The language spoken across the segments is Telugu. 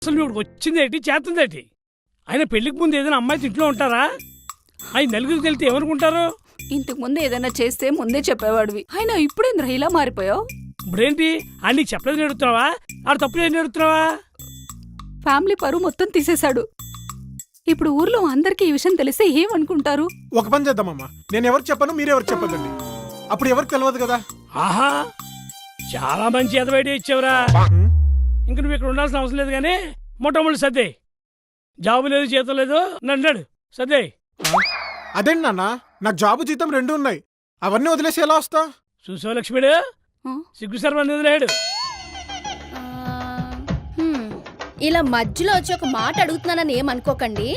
అసలు ఇప్పుడు వచ్చిందేటి చేస్తుందేటి? ఆయన పెళ్లికి ముందు ఏదైనా అమ్మాయి ఇంట్లో ఉంటారా? ఆయన నలుగురికి తెలితే ఏమనుకుంటారు? ఇంతకు ముందు ఏదైనా చేస్తే ముందే చెప్పేవాడివి. అయినా ఇప్పుడేంద్ర ఇలా మారిపోయావు? ఇప్పుడేంటి ఆయన నీకు చెప్పలేదు నేడుతున్నావా? ఆడు తప్పు ఏం నేడుతున్నావా? ఫ్యామిలీ పరువు మొత్తం తీసేశాడు. ఇప్పుడు ఊర్లో అందరికీ ఈ విషయం తెలిస్తే ఏమనుకుంటారు? ఒక పని చేద్దామమ్మా, నేను ఎవరికి చెప్పను, మీరెవరికి చెప్పదండి. అప్పుడు ఎవరికి తెలియదు కదా. ఆహా, చాలా మంచి ఎదవైడి ఇచ్చావురా. ఇంక నువ్వు ఇక్కడ ఉండాల్సిన అవసరం లేదు కానీ మొట్టమొదటి సర్దే. జాబు లేదు, జీతం లేదు, నన్నాడు సర్దే. అదేంటి నాన్న, నాకు జాబు జీతం రెండు ఉన్నాయి, అవన్నీ వదిలేసి ఎలా వస్తా? చూసావు లక్ష్మిడు, సిగ్గు సర్వాన్ని వదిలేడు. ఇలా మధ్యలో వచ్చి ఒక మాట అడుగుతున్నానని ఏమనుకోకండి.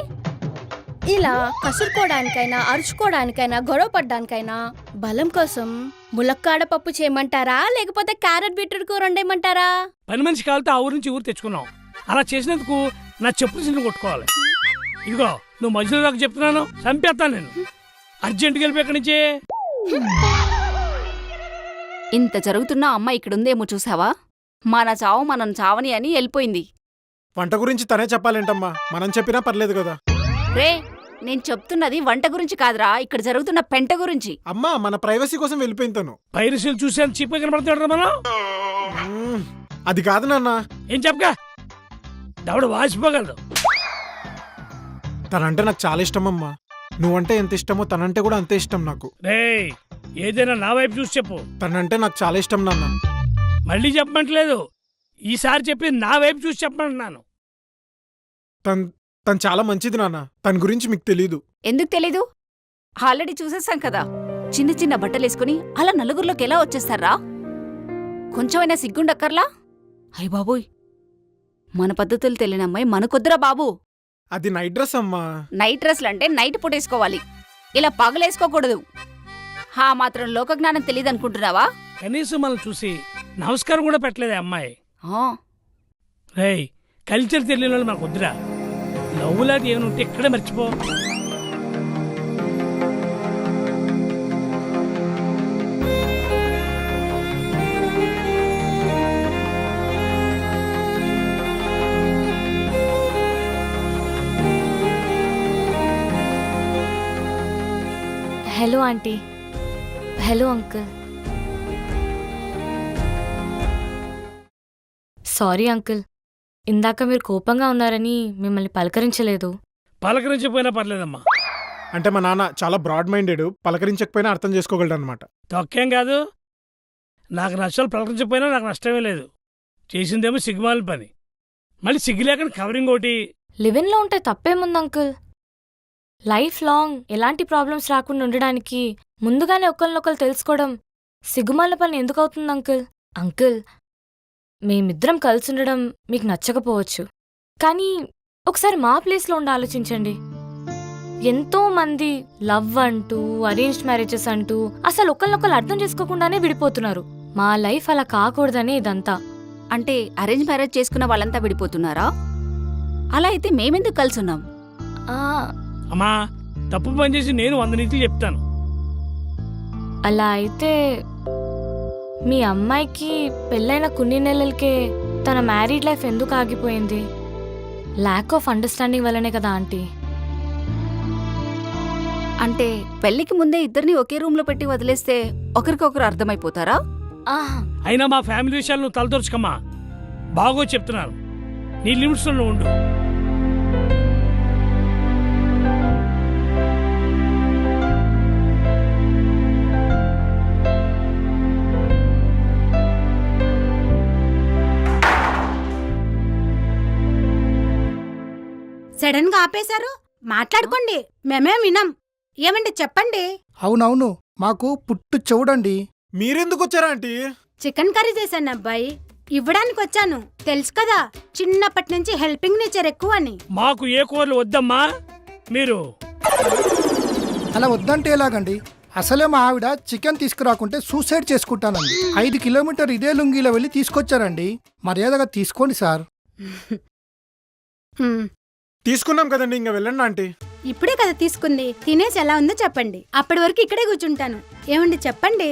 ఇలా కసురుకోవడానికైనా, అరుచుకోవడానికైనా, గొడవ పడ్డానికైనా బలం కోసం ములక్కాడ పప్పు చేయమంటారా, లేకపోతే క్యారెట్ బీట్రూట్ కూర వండేయమంటారా? పని మనిషి కాలితే ఆ ఊరు నుంచి ఊరు తెచ్చుకున్నావు. అలా చేసినందుకు నా చెప్పులు చిన్న కొట్టుకోవాలి. ఇదిగో నువ్వు మధ్యలో నాకు చెప్తున్నాను, చంపేస్తాను నేను. అర్జెంటుగా వెళ్ళిపోయి ఎక్కడి నుంచి. ఇంత జరుగుతున్నా అమ్మ ఇక్కడుందేమో చూసావా? మన చావు మనం చావని అని వెళ్ళిపోయింది. వంట గురించి తనే చెప్పాలేంటమ్మా, మనం చెప్పినా పర్లేదు కదా. రే, నేను చెప్తున్నది వంట గురించి కాదురా, ఇక్కడ జరుగుతున్న పెంట గురించి. అమ్మా, మన ప్రైవసీ కోసం వెళ్ళిపోయింది తను. పైరసీలు చూసాను చీప్ కనబడుతున్నాడు మనం. అది కాదు నాన్న. ఏం చెప్పగా దవడ వాసిపోగలదు. తనంటే నాకు చాలా ఇష్టం అమ్మా. నువ్వంటే ఎంత ఇష్టమో తనంటే కూడా అంతే ఇష్టం నాకు. రే, ఏదైనా నా వైపు చూసి చెప్పు. తనంటే నాకు చాలా ఇష్టం నాన్న. మళ్ళీ చెప్పమంటలేదు, ఈసారి చెప్పి నా వైపు చూసి చెప్పమంటున్నాను. తను చాలా మంచిది నాన్న, తన గురించి మీకు తెలీదు. ఎందుకు తెలీదు? ఆల్రెడీ చూసేసాం కదా. చిన్న చిన్న బట్టలేసుకుని అలా నలుగురిలోకి ఎలా వచ్చేస్తారా? కొంచెమైనా సిగ్గుండక్కర్లా? అయ్య బాబోయ్, మన పద్ధతులు తెలియని అమ్మాయి మనకొద్దురా బాబు. అది నైట్ డ్రెస్ అమ్మా. నైట్ డ్రెస్లంటే నైట్ పూటేసుకోవాలి, ఇలా పగలేసుకోకూడదు. హా మాత్రం లోకజ్ఞానం తెలియదనుకుంటున్నావా? కనీసం మనం చూసి నమస్కారం కూడా పెట్టలేదే అమ్మాయి. రేయ్, కల్చర్ తెలియని వాళ్ళు మనకు వద్దురా. నవ్వులాంటి ఏమైనా ఉంటే ఇక్కడే మర్చిపో. Hello aunty. Hello uncle. Sorry uncle, ఇందాక మీరు కోపంగా ఉన్నారని మిమ్మల్ని పలకరించలేదు. పలకరించకపోయినా పర్లేదమ్మా. అంటే మా నాన్న చాలా బ్రాడ్ మైండెడ్, పలకరించకపోయినా అర్థం చేసుకోగలడు అనమాట. తొక్కేం కాదు, నాకు నష్టాలు పలకరించకపోయినా నాకు నష్టమే లేదు. చేసిందేమో సిగ్గుమాలిన పని, మళ్ళీ సిగ్గు లేకుండా కవరింగ్ ఒకటి. లివిన్లో ఉంటే తప్పేముంది అంకుల్? లైఫ్ లాంగ్ ఎలాంటి ప్రాబ్లమ్స్ రాకుండా ఉండడానికి ముందుగానే ఒకరినొకరు తెలుసుకోవడం సిగ్గుమాలిన పని ఎందుకు అవుతుంది అంకుల్? అంకుల్, మేమిద్దరం కలిసి ఉండడం మీకు నచ్చకపోవచ్చు, కానీ ఒకసారి మా ప్లేస్లో ఉండి ఆలోచించండి. ఎంతో మంది లవ్ అంటూ, అరేంజ్డ్ మ్యారేజెస్ అంటూ అసలు ఒకరినొకరు అర్థం చేసుకోకుండానే విడిపోతున్నారు. మా లైఫ్ అలా కాకూడదనే ఇదంతా. అంటే అరేంజ్ మ్యారేజ్ చేసుకున్న వాళ్ళంతా విడిపోతున్నారా? అలా అయితే మేమెందుకు కలిసున్నాం? అమ్మా, తప్పు పని చేసి నేను 100 నీతులు చెప్తాను. అలా అయితే మీ అమ్మాయికి పెళ్ళైన కొన్ని నెలలకే తన మ్యారీడ్ లైఫ్ ఎందుకు ఆగిపోయింది? ల్యాక్ ఆఫ్ అండర్స్టాండింగ్ వల్లనే కదా ఆంటీ. అంటే పెళ్లికి ముందే ఇద్దరిని ఒకే రూమ్లో పెట్టి వదిలేస్తే ఒకరికొకరు అర్థమైపోతారా? అయినా మా ఫ్యామిలీ విషయాలు నువ్వు తలదొరచుకమ్మా. బాగో చెప్తున్నాను, నీ లిమిట్స్లో నువ్వు ఉండు. సడన్ గా ఆపేశారు, మాట్లాడుకోండి, మేమేం వినం. ఏమండి చెప్పండి. అవునవును, మాకు పుట్టు చెవుడండి. మీరెందుకు వచ్చారా ఆంటీ? చికెన్ కర్రీ చేశాను అబ్బాయి, ఇవ్వడానికి వచ్చాను. తెలుసు కదా, చిన్నప్పటి నుంచి హెల్పింగ్ నేచర్ ఎక్కువ అని. మాకు ఏ కూరలు వద్దమ్మా. మీరు అలా వద్దంటే ఎలాగండి? అసలే మా ఆవిడ చికెన్ తీసుకురాకుంటే సూసైడ్ చేసుకుంటానండి. 5 కిలోమీటర్ ఇదే లుంగిలో వెళ్ళి తీసుకొచ్చారండి. మర్యాదగా తీసుకోండి సార్. తీసుకున్నాం కదండి, ఇంకా వెళ్ళండి ఆంటీ. ఇప్పుడే కదా తీసుకుంది, తినేసి ఎలా ఉందో చెప్పండి. అప్పటి వరకు ఇక్కడే కూర్చుంటాను. ఏమండి చెప్పండి.